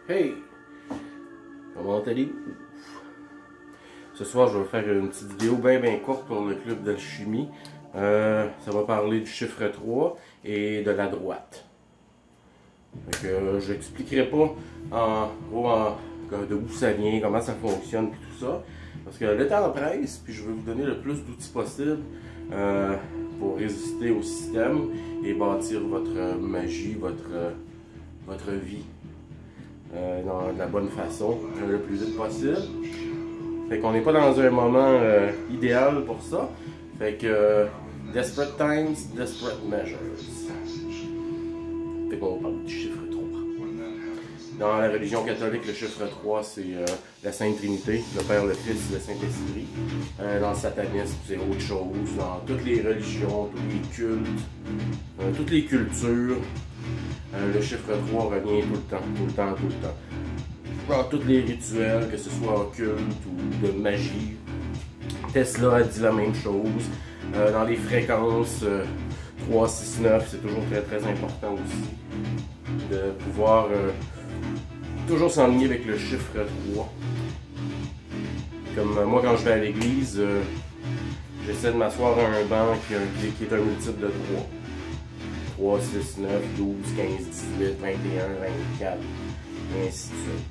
Hey! Comment allez-vous? Ce soir, je vais faire une petite vidéo bien courte pour le club d'alchimie. Ça va parler du chiffre 3 et de la droite. Je n'expliquerai pas de où ça vient, comment ça fonctionne et tout ça. Parce que le temps presse, puis je vais vous donner le plus d'outils possible pour résister au système et bâtir votre magie, votre vie dans la bonne façon, le plus vite possible. Fait qu'on n'est pas dans un moment idéal pour ça. Fait que desperate times, desperate measures. Fait qu'on parle du chiffre 3. Dans la religion catholique, le chiffre 3, c'est la Sainte Trinité, le Père, le Fils, le Saint-Esprit. Dans le satanisme, c'est autre chose. Dans toutes les religions, tous les cultes, toutes les cultures, le chiffre 3 revient tout le temps. Dans tous les rituels, que ce soit occulte ou de magie, Tesla a dit la même chose. Dans les fréquences 3, 6, 9, c'est toujours très important aussi de pouvoir toujours s'enligner avec le chiffre 3. Comme moi, quand je vais à l'église, j'essaie de m'asseoir à un banc qui est un multiple de 3. 3, 6, 9, 12, 15, 18, 21, 24, et ainsi de suite.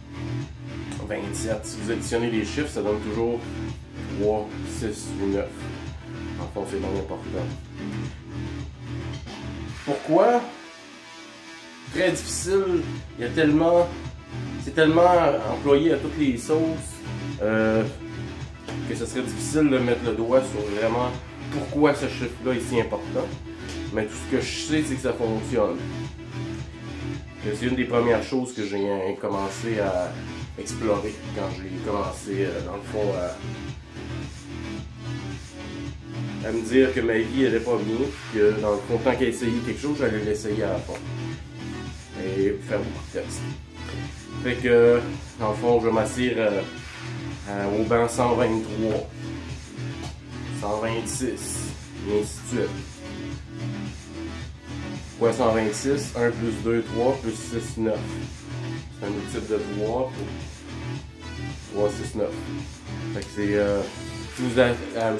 27. Si vous additionnez les chiffres, ça donne toujours 3, 6 ou 9. En fond, c'est bien important. Pourquoi? Très difficile. Il y a tellement... C'est tellement employé à toutes les sauces que ce serait difficile de mettre le doigt sur vraiment pourquoi ce chiffre-là est si important. Mais tout ce que je sais, c'est que ça fonctionne. C'est une des premières choses que j'ai commencé à explorer quand j'ai commencé, dans le fond, à me dire que ma vie n'allait pas bien, que dans le fond, tant qu'à essayer quelque chose, j'allais l'essayer à la fin. Et faire beaucoup de tests. Fait que, dans le fond, je m'assire au banc 123, 126, et ainsi de suite. Pourquoi 126? 1 plus 2, 3, plus 6, 9. C'est un multiple de 3 pour 3, 6, 9. Fait que c'est... si vous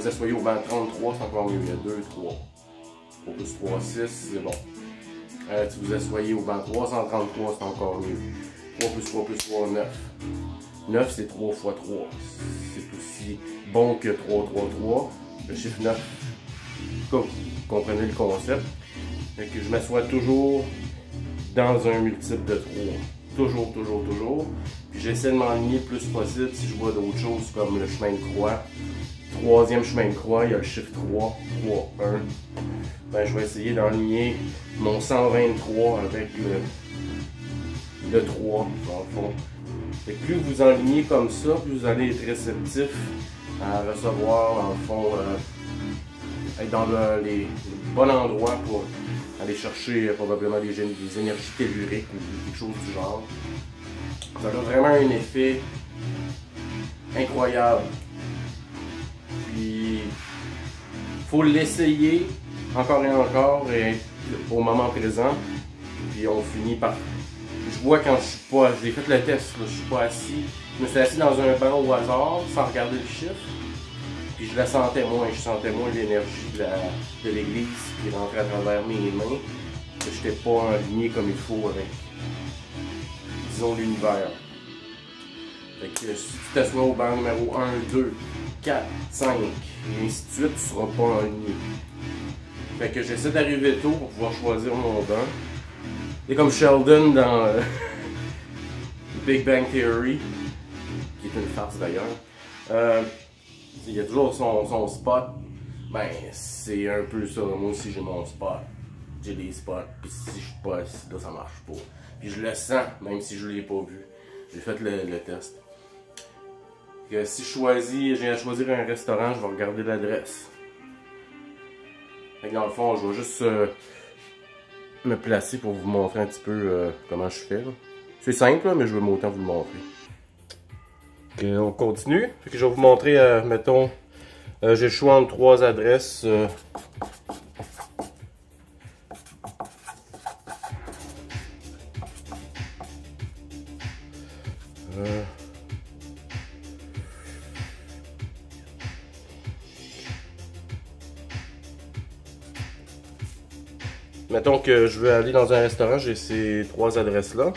asseyez au banc 33, c'est encore mieux. Il y a 2, 3. 3 plus 3, 6, c'est bon. Si vous asseyez au banc 333, c'est encore mieux. 3 plus 3 plus 3, 9. 9, c'est 3 fois 3. C'est aussi bon que 3, 3, 3. Le chiffre 9, vous comprenez le concept. Fait que je m'assois toujours dans un multiple de 3. Toujours. Puis j'essaie de m'enligner le plus possible si je vois d'autres choses comme le chemin de croix. Troisième chemin de croix, il y a le chiffre 3, 3, 1. Ben, je vais essayer d'enligner mon 123 avec le 3, dans le fond. Et plus vous enlignez comme ça, plus vous allez être réceptif à recevoir, dans le fond, être dans les bons endroits pour aller chercher probablement des énergies telluriques ou quelque chose du genre. Ça a vraiment un effet incroyable. Puis, faut l'essayer encore et encore et au moment présent. Puis on finit par... Je vois quand je suis pas... J'ai fait le test, là, je suis pas assis. Je me suis assis dans un banc au hasard sans regarder le chiffre. Puis je la sentais moins, l'énergie de l'église qui rentrait à travers mes mains. Que je n'étais pas aligné comme il faut avec, disons, l'univers. Fait que si tu t'assois au banc numéro 1, 2, 4, 5, et ainsi de suite, tu ne seras pas aligné. Fait que j'essaie d'arriver tôt pour pouvoir choisir mon banc. C'est comme Sheldon dans Big Bang Theory, qui est une farce d'ailleurs. Il y a toujours son spot. Ben, c'est un peu ça. Moi aussi, j'ai mon spot. J'ai des spots. Puis si je suis pas assis, là, ça marche pas. Puis je le sens, même si je l'ai pas vu. J'ai fait le test. Que si j'ai à choisir un restaurant, je vais regarder l'adresse. Dans le fond, je vais juste me placer pour vous montrer un petit peu comment je fais. C'est simple, mais je veux autant vous le montrer. Okay, on continue. Fait que je vais vous montrer, mettons, j'ai le choix entre 3 adresses. Mettons que je veux aller dans un restaurant, j'ai ces 3 adresses-là.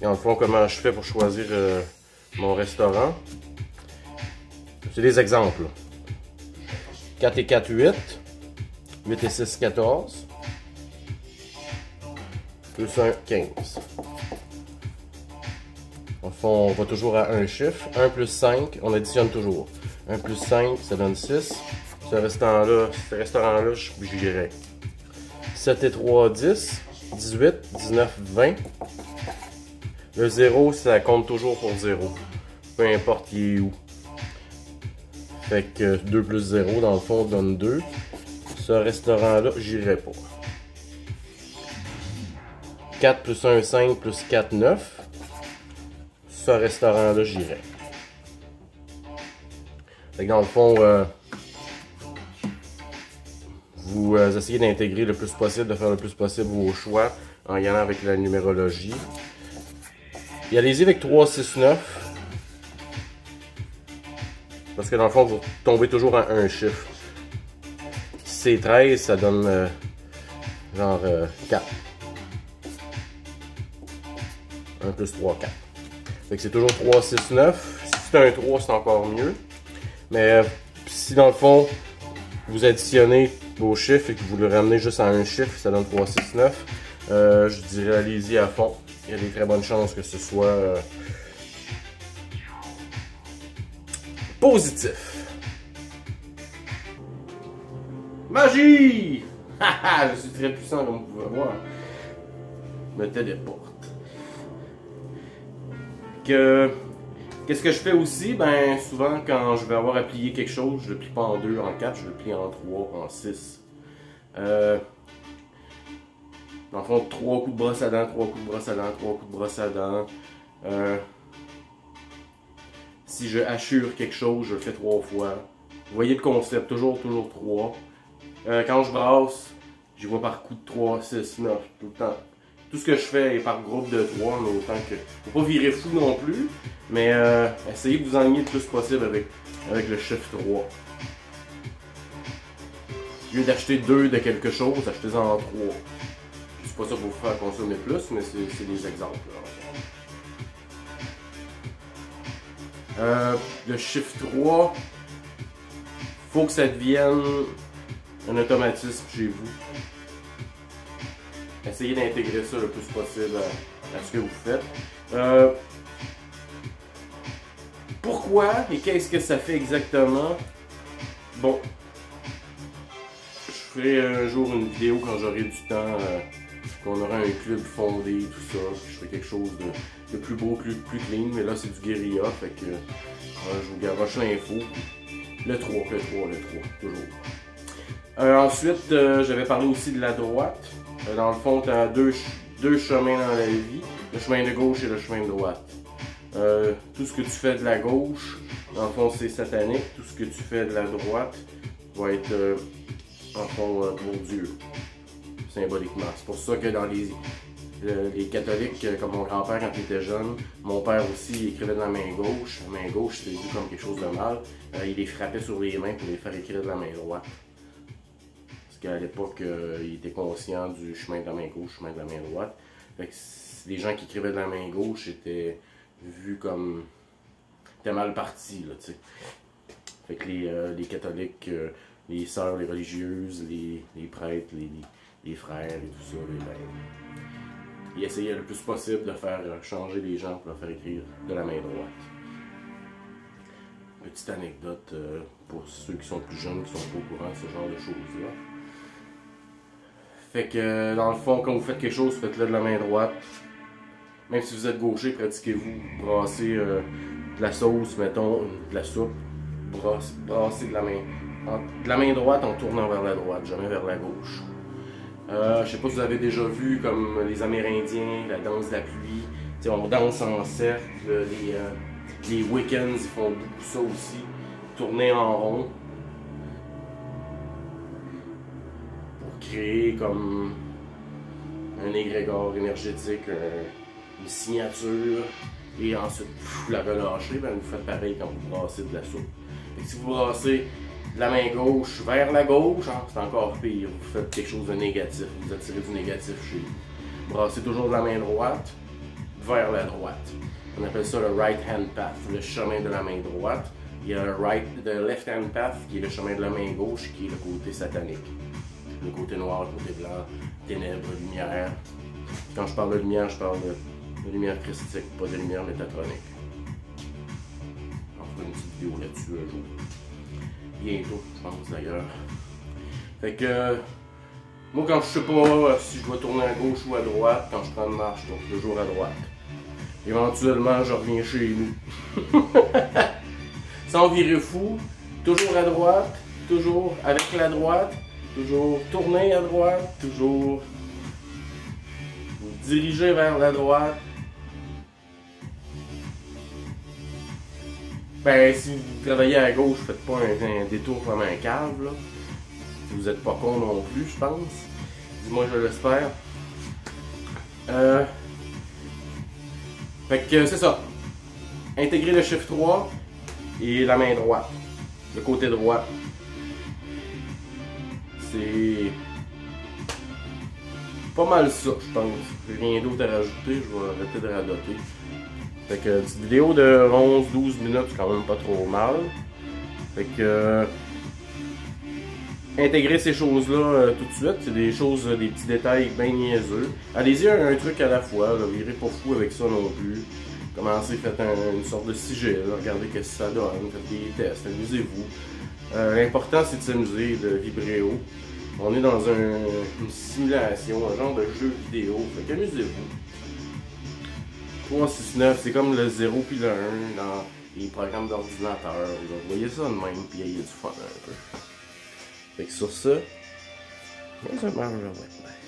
Et en fond, comment je fais pour choisir mon restaurant? C'est des exemples. 4 et 4, 8. 8 et 6, 14. Plus 1, 15. En fond, on va toujours à un chiffre. 1 plus 5, on additionne toujours. 1 plus 5, ça donne 6. Ce restaurant-là, j'irai. 7 et 3, 10. 18, 19, 20. Le 0, ça compte toujours pour 0. Peu importe il est où. Fait que 2 plus 0, dans le fond, donne 2. Ce restaurant-là, j'irai pas. 4 plus 1, 5 plus 4, 9. Ce restaurant-là, j'irai. Fait que dans le fond, vous essayez d'intégrer le plus possible, de faire le plus possible vos choix en y allant avec la numérologie. Et allez-y avec 3, 6, 9. Parce que dans le fond, vous tombez toujours à un chiffre. Si c'est 13, ça donne genre 4. 1 plus 3, 4. Fait que c'est toujours 3, 6, 9. Si c'est un 3, c'est encore mieux. Mais si dans le fond, vous additionnez vos chiffres et que vous le ramenez juste à un chiffre, ça donne 3, 6, 9. Je dirais allez-y à fond. Il y a des très bonnes chances que ce soit positif. Magie! Haha, je suis très puissant comme vous pouvez voir. Je me téléporte. Qu'est-ce que je fais aussi? Ben souvent quand je vais avoir à plier quelque chose, je le plie pas en 2, en 4, je le plie en 3, en 6. Dans le fond, 3 coups de brosse à dents, 3 coups de brosse à dents, 3 coups de brosse à dents. Si je hachure quelque chose, je le fais 3 fois. Vous voyez le concept, toujours 3. Quand je brasse, j'y vais par coup de 3, 6, 9, tout le temps. Tout ce que je fais est par groupe de 3, mais autant que... Faut pas virer fou non plus, mais essayez de vous enligner le plus possible avec le chiffre 3. Au lieu d'acheter 2 de quelque chose, achetez-en 3. C'est pas ça pour vous faire consommer plus, mais c'est des exemples. Le chiffre 3, faut que ça devienne un automatisme chez vous. Essayez d'intégrer ça le plus possible à ce que vous faites. Pourquoi et qu'est-ce que ça fait exactement? Bon, je ferai un jour une vidéo quand j'aurai du temps, qu'on aura un club fondé, tout ça. Je ferai quelque chose de plus beau, plus clean, mais là c'est du guérilla, fait que je vous garoche l'info. Le 3, toujours. Ensuite, j'avais parlé aussi de la droite. Dans le fond, tu as deux chemins dans la vie, le chemin de gauche et le chemin de droite. Tout ce que tu fais de la gauche, dans le fond, c'est satanique. Tout ce que tu fais de la droite va être, en fond, pour Dieu, symboliquement. C'est pour ça que dans les catholiques, comme mon grand-père quand il était jeune, mon père aussi il écrivait de la main gauche. La main gauche, c'était vu comme quelque chose de mal. Il les frappait sur les mains pour les faire écrire de la main droite. Qu'à l'époque, il était conscient du chemin de la main gauche, du chemin de la main droite. Fait que les gens qui écrivaient de la main gauche étaient vus comme... étaient mal partis, là, tu sais. Fait que les catholiques, les sœurs, les religieuses, les prêtres, les frères et tout ça, ils essayaient le plus possible de faire changer les gens pour leur faire écrire de la main droite. Petite anecdote pour ceux qui sont plus jeunes, qui sont pas au courant de ce genre de choses-là. Fait que dans le fond, quand vous faites quelque chose, faites-le de la main droite. Même si vous êtes gaucher, pratiquez-vous. Brassez de la sauce, mettons, de la soupe. Brassez de la main droite en tournant vers la droite, jamais vers la gauche. Je sais pas si vous avez déjà vu comme les Amérindiens, la danse de la pluie. T'sais, on danse en cercle. Les Wiccans, ils font beaucoup ça aussi. Tourner en rond. Créer comme un égrégore énergétique, une signature et ensuite vous la relâchez, ben, vous faites pareil quand vous brassez de la soupe. Et si vous brassez de la main gauche vers la gauche, hein, c'est encore pire, vous faites quelque chose de négatif, vous attirez du négatif chez vous. Brassez toujours de la main droite vers la droite. On appelle ça le right hand path, le chemin de la main droite. Il y a le left hand path qui est le chemin de la main gauche, qui est le côté satanique. Le côté noir, le côté blanc, ténèbres, lumière. Quand je parle de lumière, je parle de lumière christique, pas de lumière métatronique. On fera une petite vidéo là-dessus un jour. Bientôt, je pense d'ailleurs. Fait que, moi quand je sais pas si je dois tourner à gauche ou à droite, quand je prends une marche, je tourne toujours à droite. Éventuellement, je reviens chez nous. Sans virer fou, toujours à droite, toujours avec la droite, toujours tourner à droite, toujours vous diriger vers la droite. Ben, si vous travaillez à gauche, faites pas un détour comme un cave, là. Si vous êtes pas con non plus, je pense. Dis-moi, je l'espère. Fait que c'est ça. Intégrer le chiffre 3 et la main droite. Le côté droit. C'est pas mal ça, je pense. J'ai rien d'autre à rajouter, je vais arrêter de radoter. Fait que une petite vidéo de 11-12 minutes, c'est quand même pas trop mal. Fait que intégrer ces choses-là tout de suite, c'est des choses, des petits détails bien niaiseux. Allez-y un truc à la fois, là, virez pas fou avec ça non plus. Commencez, faites une sorte de sigil, regardez ce que ça donne, faites des tests, amusez-vous. L'important c'est de s'amuser, de vibrer haut. On est dans une simulation, un genre de jeu vidéo, fait qu'amusez-vous. 3, 6, 9, c'est comme le 0 puis le 1 dans les programmes d'ordinateur. Vous voyez ça de même, puis il y a du fun un peu. Fait que sur ça, on se mange, ouais.